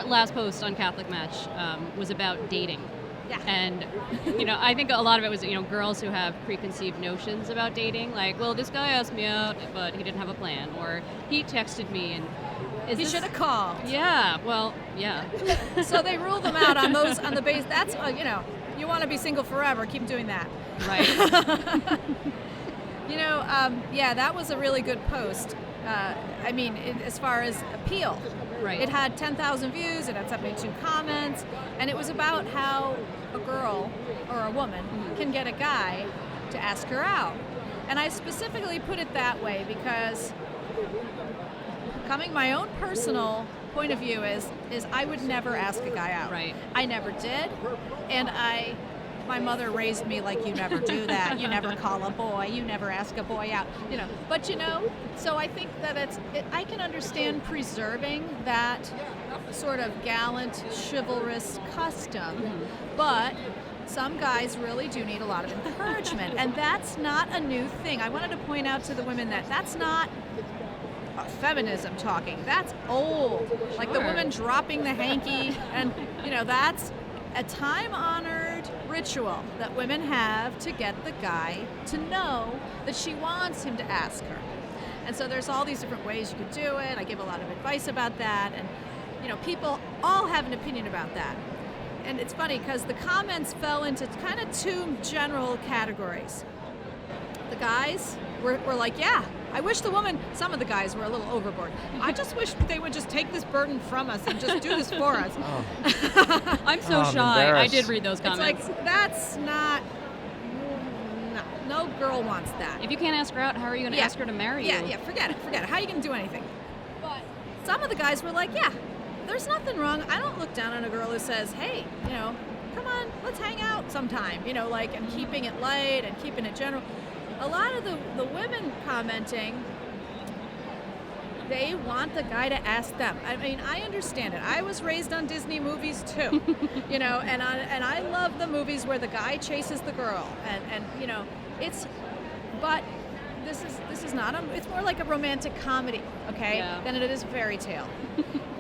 that last post on CatholicMatch was about dating. Yeah. And, I think a lot of it was, girls who have preconceived notions about dating. Like, well, this guy asked me out, but he didn't have a plan. Or he texted me and... He should have called. Yeah, well, yeah. So they rule them out on the base. That's, you want to be single forever. Keep doing that. Right. That was a really good post. As far as appeal. Right. It had 10,000 views, it had 72 comments, and it was about how a girl or a woman can get a guy to ask her out. And I specifically put it that way because my own personal point of view is I would never ask a guy out. Right. I never did, and my mother raised me like, you never do that, you never call a boy, you never ask a boy out, But so I think that I can understand preserving that sort of gallant, chivalrous custom, but some guys really do need a lot of encouragement, and that's not a new thing. I wanted to point out to the women that that's not feminism talking. That's old. Like the woman dropping the hanky, and that's a time-honored ritual that women have to get the guy to know that she wants him to ask her. And so there's all these different ways you could do it. I give a lot of advice about that, and people all have an opinion about that. And it's funny because the comments fell into kind of two general categories. The guys were like, yeah, I wish some of the guys were a little overboard. I just wish they would just take this burden from us and just do this for us. Oh. I'm so shy. I did read those comments. It's like, that's not, no girl wants that. If you can't ask her out, how are you going to ask her to marry you? Yeah, forget it. How are you going to do anything? But some of the guys were like, yeah, there's nothing wrong. I don't look down on a girl who says, hey, come on, let's hang out sometime, and keeping it light and keeping it general. A lot of the women commenting, they want the guy to ask them. I mean, I understand it. I was raised on Disney movies too, and I love the movies where the guy chases the girl, and but this is not it's more like a romantic comedy, okay, than it is a fairy tale.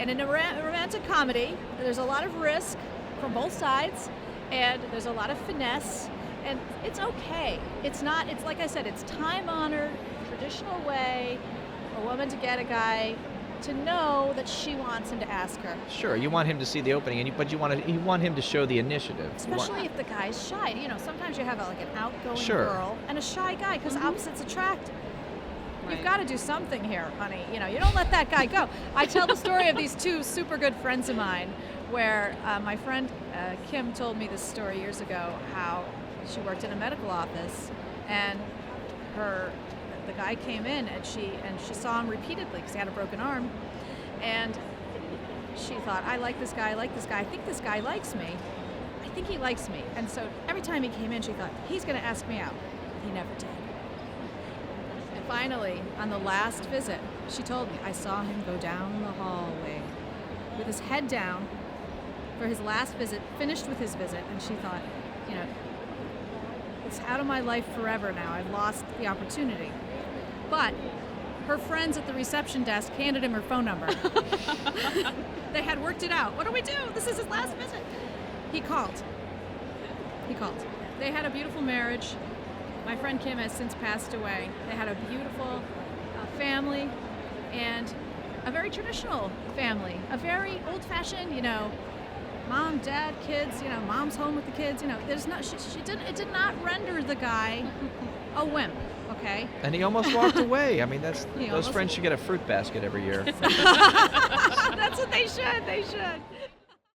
And in a romantic comedy, there's a lot of risk from both sides, and there's a lot of finesse. And it's okay. It's like I said, it's time-honored, traditional way for a woman to get a guy to know that she wants him to ask her. Sure, you want him to see the opening, but you want him to show the initiative. Especially if the guy's shy. Sometimes you have an outgoing Sure. girl and a shy guy because opposites attract. Right. You've got to do something here, honey. You don't let that guy go. I tell the story of these two super good friends of mine where my friend Kim told me this story years ago, how she worked in a medical office, and the guy came in, and she saw him repeatedly because he had a broken arm, and she thought, I like this guy, I think this guy likes me, I think he likes me. And so every time he came in, she thought, he's going to ask me out. He never did. And finally, on the last visit, she told me, I saw him go down the hallway with his head down for his last visit, finished with his visit, and she thought, it's out of my life forever now. I've lost the opportunity. But her friends at the reception desk handed him her phone number. They had worked it out. What do we do? This is his last visit. He called. They had a beautiful marriage. My friend Kim has since passed away. They had a beautiful family, and a very traditional family, a very old-fashioned, mom, dad, kids, mom's home with the kids, it did not render the guy a wimp, okay? And he almost walked away. I mean, those friends should get a fruit basket every year. That's what they should.